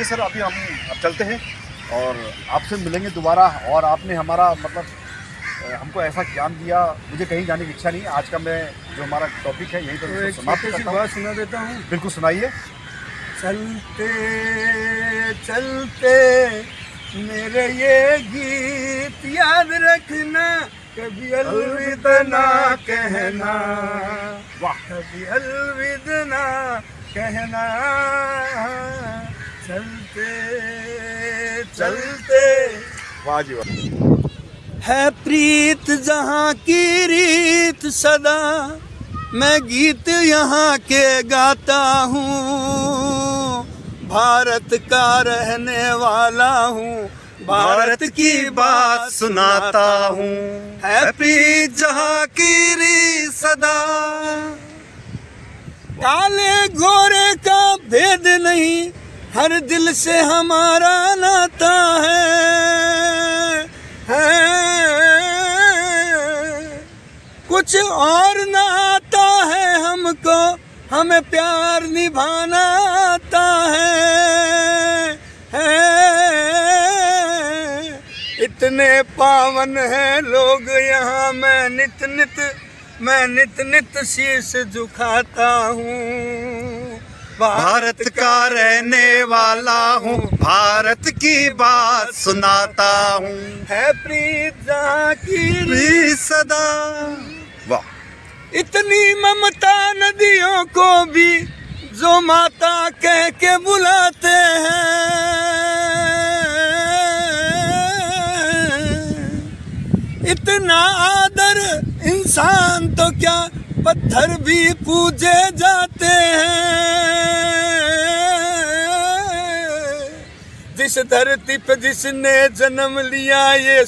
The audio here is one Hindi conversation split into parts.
चलिए सर, अभी हम अब चलते हैं और आपसे मिलेंगे दोबारा। और आपने हमारा मतलब हमको ऐसा ज्ञान दिया, मुझे कहीं जाने की इच्छा नहीं है। आज का मैं जो हमारा टॉपिक है यही तो पर एक समाप्त छोटी सी करता बात हूँ। सुना देता हूँ। बिल्कुल सुनाइए। चलते चलते मेरे ये गीत याद रखना, कभी अलविदा ना कहना, वाह, कभी अलविदा ना कहना। चलते चलते वाह जी वाह। है प्रीत जहाँ की रीत सदा, मैं गीत यहाँ के गाता हूँ। भारत का रहने वाला हूँ, भारत की बात सुनाता हूँ। है प्रीत जहाँ की रीत सदा, काले गोरे का भेद नहीं, हर दिल से हमारा नाता है। कुछ और ना आता है हमको, हमें प्यार निभाना आता है। इतने पावन हैं लोग यहाँ, मैं नित नित शीश झुकाता हूँ। भारत का रहने वाला हूँ, भारत की बात सुनाता हूँ। है प्रीत जहाँ की रीत सदा। वाह, इतनी ममता नदियों को भी जो माता कह के बुलाते हैं। इतना आदर इंसान तो क्या, पत्थर भी पूजे जाते हैं। जिस धरती पे जिसने जन्म लिया, ये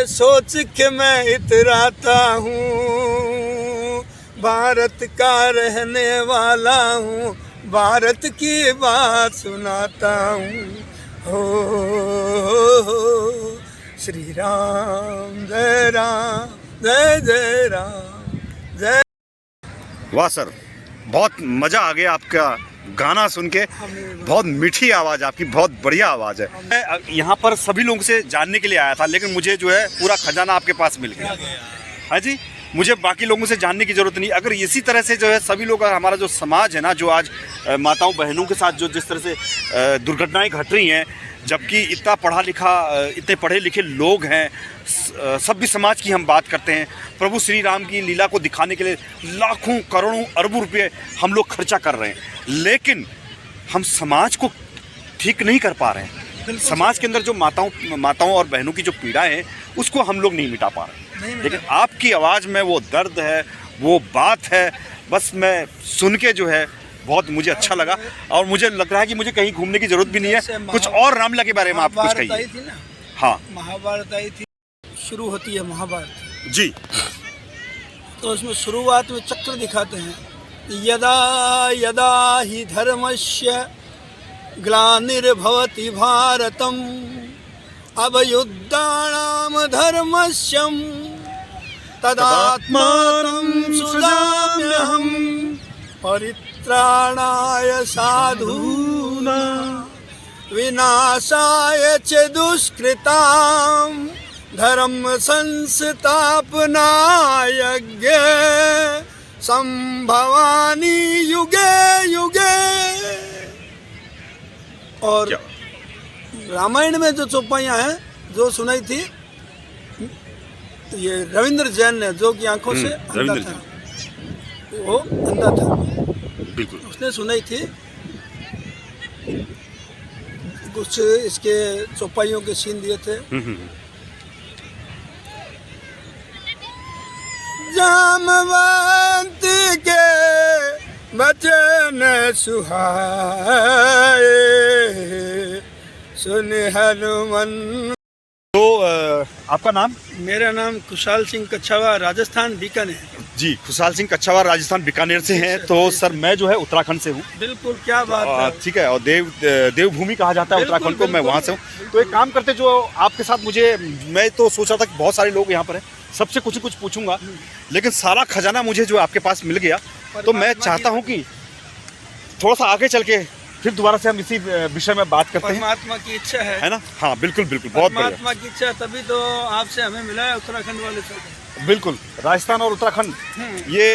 सोच के मैं इतराता हूँ। भारत का रहने वाला हूँ, भारत की बात सुनाता हूँ। हो श्री राम जय राम, जय जय राम जय। वाह सर, बहुत मज़ा आ गया आपका गाना सुन के। बहुत मीठी आवाज़ आपकी, बहुत बढ़िया आवाज़ है। मैं यहाँ पर सभी लोगों से जानने के लिए आया था, लेकिन मुझे जो है पूरा खजाना आपके पास मिल गया। हाँ जी, मुझे बाकी लोगों से जानने की ज़रूरत नहीं। अगर इसी तरह से जो है सभी लोग, हमारा जो समाज है ना, जो आज माताओं बहनों के साथ जो जिस तरह से दुर्घटनाएं घट रही हैं, जबकि इतने पढ़े लिखे लोग हैं, सभ्य समाज की हम बात करते हैं, प्रभु श्री राम की लीला को दिखाने के लिए लाखों करोड़ों अरबों रुपये हम लोग खर्चा कर रहे हैं, लेकिन हम समाज को ठीक नहीं कर पा रहे हैं। समाज के अंदर जो माताओं और बहनों की जो पीड़ा है, उसको हम लोग नहीं मिटा पा रहे। लेकिन आपकी आवाज़ में वो दर्द है, वो बात है, बस मैं सुन के जो है बहुत मुझे अच्छा लगा। और मुझे लग रहा है कि मुझे कहीं घूमने की जरूरत भी नहीं है। कुछ और रामलला के बारे में आप कुछ कहिए। हाँ, महाभारत आई थी, शुरू होती है महाभारत जी। तो उसमें शुरुआत में चक्र दिखाते हैं, यदा यदा ही धर्मस्य ग्लानिर्भवति भारतम अभयुद्धानां धर्मस्यं तदात्मानं सृजाम्यहं परित्राणाय साधूनां विनाशाय च दुष्कृतां धर्म संस्थापनाय संभवानी युगे युगे। और रामायण में जो चौपाइयाँ हैं जो सुनाई थी, ये रविंद्र जैन ने, जो कि आंखों से अंधा था, वो अंधा था, बिल्कुल उसने सुनाई थी। कुछ इसके चौपाइयों के सीन दिए थे। जामवंत के बचन सुहाए सुन हनुमान। तो आपका नाम? मेरा नाम खुशहाल सिंह कच्छावा, राजस्थान बीकानेर। जी, खुशहाल सिंह कच्छावा राजस्थान बीकानेर से हैं। तो सर मैं जो है उत्तराखंड से हूँ। बिल्कुल, क्या बात है। ठीक है, और देवभूमि कहा जाता है उत्तराखंड को, मैं वहाँ से हूँ। तो एक काम करते, जो आपके साथ मैं तो सोच रहा था कि बहुत सारे लोग यहाँ पर हैं, सबसे कुछ पूछूंगा, लेकिन सारा खजाना मुझे जो आपके पास मिल गया, तो मैं चाहता हूँ कि थोड़ा सा आगे चल के फिर दोबारा से हम इसी विषय में बात करते हैं, परमात्मा की इच्छा है ना? हाँ बिल्कुल बिल्कुल, बहुत बढ़िया। परमात्मा की इच्छा तभी तो आपसे हमें मिला है, उत्तराखंड वाले से। बिल्कुल, राजस्थान और उत्तराखंड ये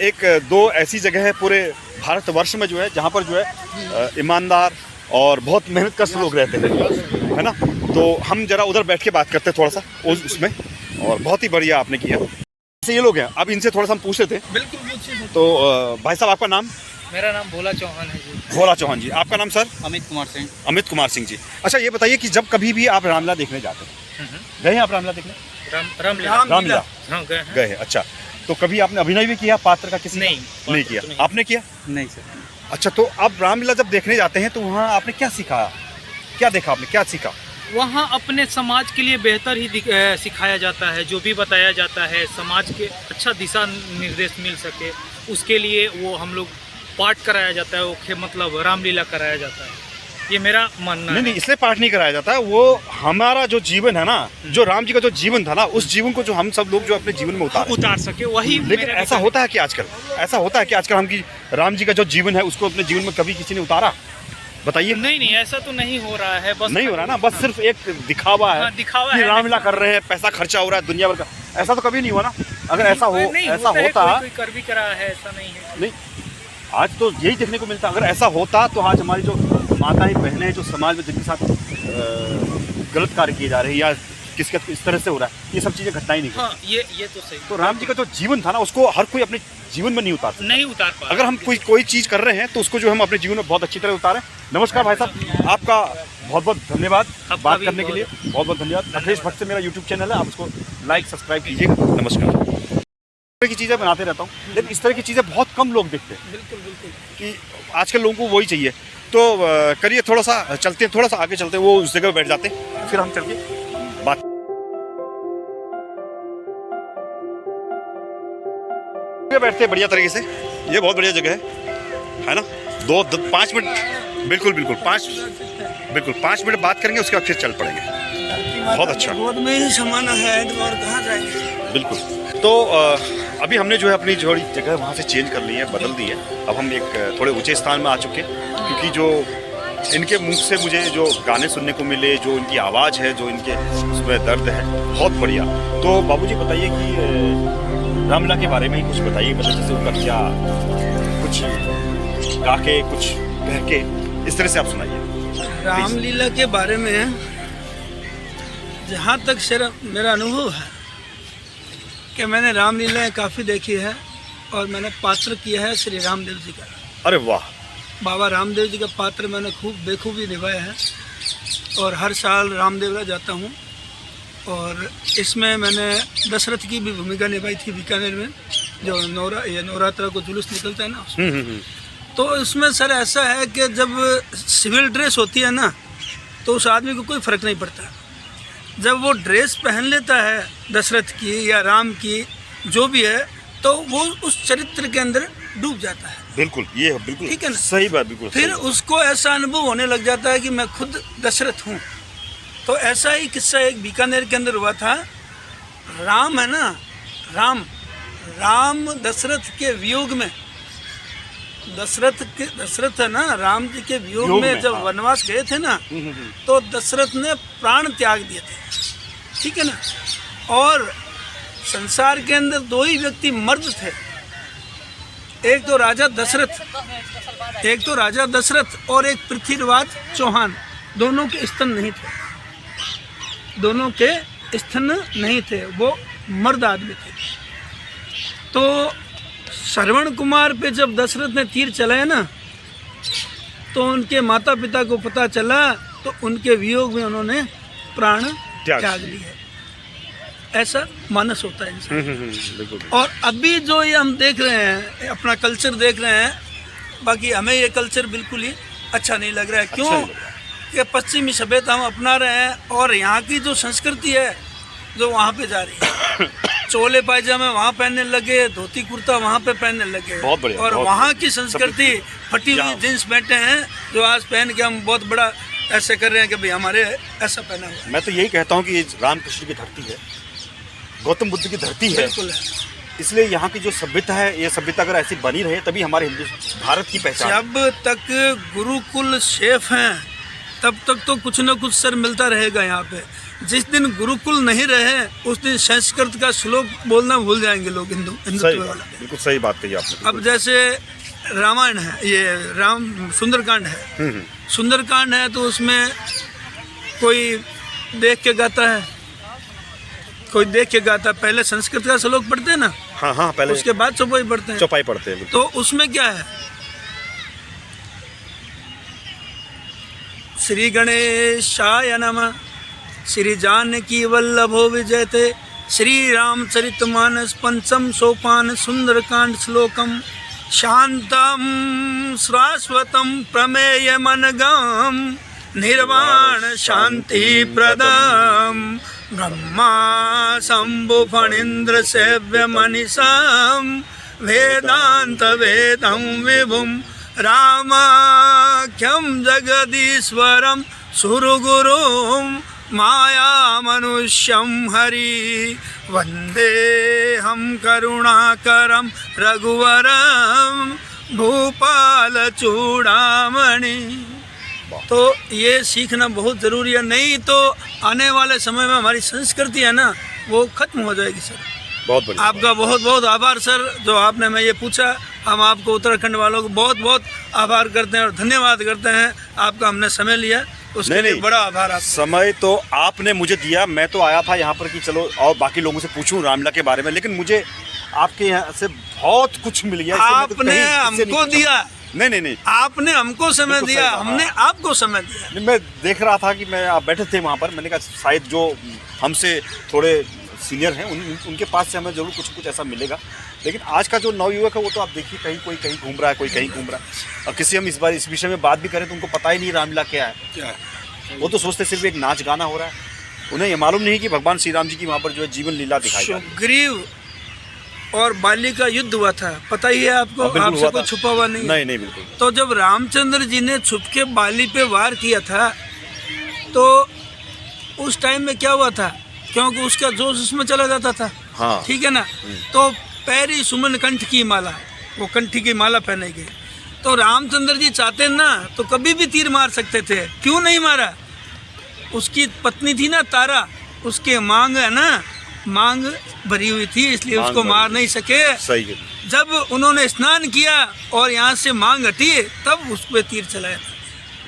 एक दो ऐसी जगह है पूरे भारतवर्ष में जो है जहाँ पर जो है ईमानदार और बहुत मेहनतकश लोग रहते हैं, है ना? तो हम जरा उधर बैठ के बात करते हैं थोड़ा सा उसमें, और बहुत ही बढ़िया आपने किया। जैसे ये लोग हैं, अब इनसे थोड़ा सा हम पूछ लेते हैं। बिल्कुल। तो भाई साहब, आपका नाम? मेरा नाम भोला चौहान है जी। भोला चौहान जी। आपका नाम सर? अमित कुमार सिंह। अमित कुमार सिंह जी। अच्छा, ये बताइए कि जब कभी भी आप रामलीला देखने जाते हैं, गए हैं आप रामलीला देखने? रामलीला हाँ गए हैं। गए हैं। अच्छा, तो कभी आपने अभिनय भी किया पात्र का किसी? नहीं किया। आपने किया? नहीं सर। अच्छा, तो अब रामलीला जब देखने जाते हैं तो वहाँ आपने क्या सीखा, क्या देखा आपने, क्या सीखा? वहाँ अपने समाज के लिए बेहतर ही सिखाया जाता है, जो भी बताया जाता है समाज के अच्छा दिशा निर्देश मिल सके, उसके लिए वो हम लोग पाठ कराया जाता है, वो मतलब रामलीला कराया जाता है। ये मेरा मानना है। नहीं, इसलिए पाठ नहीं कराया जाता है, वो हमारा जो जीवन है ना, जो राम जी का जो जीवन था ना, उस जीवन को जो हम सब लोग जो अपने जीवन में उतार सके, वही। लेकिन ऐसा होता है कि आजकल हम की राम जी का जो जीवन है उसको अपने जीवन में कभी किसी ने उतारा? बताइए। नहीं, ऐसा तो नहीं हो रहा है। बस नहीं हो रहा ना, बस सिर्फ एक दिखावा है। हाँ, दिखावा कि है, रामलीला कर रहे हैं, पैसा खर्चा हो रहा है दुनिया भर का। ऐसा तो कभी नहीं हुआ ना। अगर ऐसा होता कोई कर भी करा है, ऐसा नहीं है। नहीं, आज तो यही देखने को मिलता। अगर ऐसा होता तो आज हमारी जो माताएं बहनें हैं जो समाज में जिनके साथ गलत कार्य किए जा रहे हैं या किसके इस तरह से हो रहा है, ये सब चीजें घटना ही नहीं। हाँ, ये तो सही। तो राम जी का जो जीवन था ना, उसको हर कोई अपने जीवन में नहीं उतार पा। अगर हम कोई चीज कर रहे हैं तो उसको जो हम अपने जीवन में बहुत अच्छी तरह उतारें। नमस्कार भाई साहब, आपका बहुत बहुत धन्यवाद बात करने के लिए। बहुत बहुत धन्यवाद। अखिलेश भट्ट से मेरा यूट्यूब चैनल है, आप उसको लाइक सब्सक्राइब कीजिएगा। नमस्कार। इस तरह की चीज़ें बनाते रहता हूँ, लेकिन इस तरह की चीज़ें बहुत कम लोग देखते हैं। बिल्कुल। कि आजकल लोगों को वही चाहिए। तो करिए, थोड़ा सा चलते हैं, थोड़ा सा आगे चलते हैं, वो उस जगह पर बैठ जाते हैं, फिर हम चल के बात बैठते हैं बढ़िया तरीके से। ये बहुत बढ़िया जगह है ना? 5 मिनट बिल्कुल 5 मिनट बात करेंगे, उसके बाद फिर चल पड़ेंगे। बहुत अच्छा। गोद में ही समाना है तो और कहाँ जाएंगे। बिल्कुल। तो अभी हमने जो है अपनी थोड़ी जगह वहाँ से चेंज कर ली है, बदल दी है। अब हम एक थोड़े ऊंचे स्थान में आ चुके हैं, क्योंकि जो इनके मुख से मुझे जो गाने सुनने को मिले, जो इनकी आवाज़ है, जो इनके उसमें दर्द है, बहुत बढ़िया। तो बाबूजी बताइए कि रामलीला के बारे में ही कुछ बताइए, मतलब जैसे उनका क्या कुछ गा के कुछ कह के इस तरह से आप सुनाइए। रामलीला के बारे में जहाँ तक मेरा अनुभव है कि मैंने रामलीला काफ़ी देखी है, और मैंने पात्र किया है श्री रामदेव जी का। अरे वाह। बाबा रामदेव जी का पात्र मैंने खूब बेखूबी निभाया है, और हर साल रामदेवरा जाता हूँ। और इसमें मैंने दशरथ की भी भूमिका निभाई थी बीकानेर में, जो नवरात्रा को जुलूस निकलता है ना। तो इसमें सर ऐसा है कि जब सिविल ड्रेस होती है ना, तो उस आदमी को कोई फ़र्क नहीं पड़ता। जब वो ड्रेस पहन लेता है दशरथ की या राम की, जो भी है, तो वो उस चरित्र के अंदर डूब जाता है। बिल्कुल, ये बिल्कुल ठीक है ना? सही बात, बिल्कुल। फिर उसको ऐसा अनुभव होने लग जाता है कि मैं खुद दशरथ हूँ। तो ऐसा ही किस्सा एक बीकानेर के अंदर हुआ था। राम है ना, राम दशरथ के वियोग में, दशरथ है ना, राम जी के वियोग में जब हाँ। वनवास गए थे ना, तो दशरथ ने प्राण त्याग दिए थे। ठीक है ना? और संसार के अंदर 2 ही व्यक्ति मर्द थे, एक तो राजा दशरथ और एक पृथ्वीराज चौहान। दोनों के स्तन नहीं थे, वो मर्द आदमी थे। तो श्रवण कुमार पे जब दशरथ ने तीर चलाया ना, तो उनके माता पिता को पता चला, तो उनके वियोग में उन्होंने प्राण त्याग लिए। ऐसा मानस होता है इंसान। और अभी जो ये हम देख रहे हैं, अपना कल्चर देख रहे हैं, बाकी हमें ये कल्चर बिल्कुल ही अच्छा नहीं लग रहा है। क्यों कि पश्चिमी सभ्यता हम अपना रहे हैं, और यहाँ की जो संस्कृति है जो वहाँ पे जा रही है। चोले पायजामे वहाँ पहनने लगे, धोती कुर्ता वहाँ पे पहनने लगे। बहुत बढ़िया। और वहाँ की संस्कृति फटी हुई जींस पैंटे हैं, जो आज पहन के हम बहुत बड़ा ऐसे कर रहे हैं कि भाई हमारे ऐसा पहना हुआ। मैं तो यही कहता हूँ कि ये रामकृष्ण की धरती है, गौतम बुद्ध की धरती है। बिल्कुल है। इसलिए यहाँ की जो सभ्यता है, ये सभ्यता अगर ऐसी बनी रहे तभी हमारे भारत की पहचान है। जब तक गुरुकुल सेफ हैं तब तक तो कुछ न कुछ सर मिलता रहेगा यहाँ पे। जिस दिन गुरुकुल नहीं रहे उस दिन संस्कृत का श्लोक बोलना भूल जाएंगे लोग, हिंदुत्व वाला। बिल्कुल सही बात कही आपने। अब जैसे रामायण है, ये सुंदरकांड है, सुंदरकांड है तो उसमें कोई देख के गाता है, कोई देख के गाता है। पहले संस्कृत का श्लोक पढ़ते हैं ना, हाँ हाँ, पहले उसके बाद चौपाई पढ़ते हैं। चौपाई पढ़ते हैं। तो उसमें क्या है, श्री गणेशाय नमः, श्री जानकी वल्लभो विजयते, श्री रामचरितमानस पंचम सोपान सुंदरकांड श्लोकम, शांतम शाश्वतम प्रमेय मनगम, निर्वाण शांति प्रदम, ब्रह्मा शंभु फणीन्द्र सेव्य मनीषम, वेदांत वेदम विभुम, रामाख्यम जगदीश्वरम, सुरगुरुम, माया मनुष्यम हरि, वंदे हम करुणाकरम रघुवरम, भूपाल चूड़ामणि। तो ये सीखना बहुत ज़रूरी है, नहीं तो आने वाले समय में हमारी संस्कृति है ना वो खत्म हो जाएगी सर। बहुत बढ़िया। आपका बहुत बहुत आभार सर, जो आपने मैं ये पूछा। हम आपको उत्तराखंड वालों को बहुत बहुत आभार करते हैं और धन्यवाद करते हैं, आपका हमने समय लिया उसके लिए बड़ा आभार। आप समय तो आपने मुझे दिया, मैं तो आया था यहाँ पर कि चलो और बाकी लोगों से पूछूं रामलीला के बारे में, लेकिन मुझे आपके यहाँ से बहुत कुछ मिल गया। आपने हमको दिया, नहीं, आपने हमको समय दिया, हमने आपको समय दिया। मैं देख रहा था कि मैं आप बैठे थे वहाँ पर, मैंने कहा शायद जो हमसे थोड़े सीनियर हैं उनके पास से हमें जरूर कुछ ऐसा मिलेगा। लेकिन आज का जो नवयुवक है वो तो आप देखिए, कोई कहीं घूम रहा है, कोई कहीं घूम रहा है। और किसी हम इस बार इस विषय में बात भी करें तो उनको पता ही नहीं रामलीला क्या है। वो तो सोचते सिर्फ एक नाच गाना हो रहा है, उन्हें ये मालूम नहीं कि भगवान श्री राम जी की वहाँ पर जो है जीवन लीला दिखाई जाती है। सुग्रीव और बाली का युद्ध हुआ था, पता ही है आपको, आपसे कोई छुपा हुआ नहीं। नहीं बिल्कुल। तो जब रामचंद्र जी ने छुप के बाली पे वार किया था तो उस टाइम में क्या हुआ था, क्योंकि उसका जोश उसमें चला जाता था। हाँ। ठीक है ना। तो पैरी सुमन कंठ की माला, वो कंठी की माला पहनाई गई। तो रामचंद्र जी चाहते ना तो कभी भी तीर मार सकते थे, क्यों नहीं मारा? उसकी पत्नी थी ना तारा, उसके मांग है ना, मांग भरी हुई थी, इसलिए उसको मार नहीं सके। सही है। जब उन्होंने स्नान किया और यहाँ से मांग हटी तब उस पर तीर चलाया।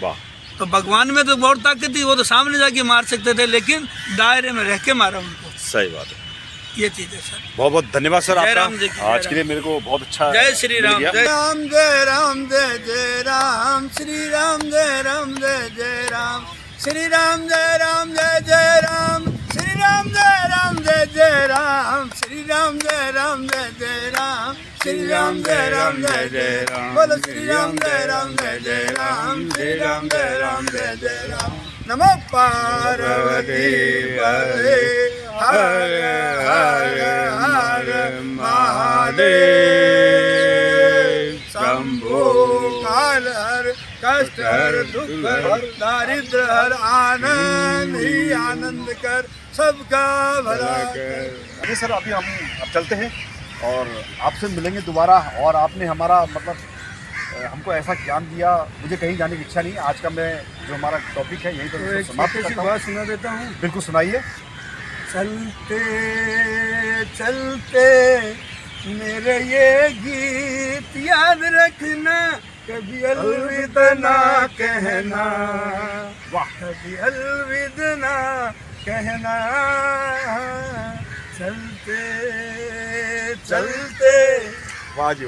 वाह। तो भगवान में तो बहुत ताकत थी, वो तो सामने जाके मार सकते थे, लेकिन दायरे में रह के मारा उनको। सही बात है। ये चीज है सर। बहुत बहुत धन्यवाद सर जय आपका। राम जी की जय आज के लिए मेरे को बहुत अच्छा। जय श्री राम। मिल गया। जय राम जय राम जय जय राम, श्री राम जय राम जय जय राम, श्री राम जय राम जय जय राम, श्री राम जय राम जय जय राम, श्री राम जय राम जय जय राम, श्री राम जय राम जय जय राम, बोलो श्री राम जय राम जय जय राम, श्री राम जय राम जय जय राम। नमो पार्वती पते हर हर हर महादेव, शंभो काल हर कष्ट हर दुख हर दारिद्र हर, आनंद ही आनंद कर सबका भला कर। अरे सर अभी हम अब चलते हैं और आपसे मिलेंगे दोबारा। और आपने हमारा मतलब हमको ऐसा ज्ञान दिया, मुझे कहीं जाने की इच्छा नहीं। आज का मैं जो हमारा टॉपिक है यहीं पर समाप्त करता हूं। बात सुना देता हूँ। बिल्कुल सुनाइए। चलते चलते मेरे ये गीत याद रखना, कभी अलविदा ना कहना, कभी अलविदा ना कहना, चलते चलते। वाह जी वाह।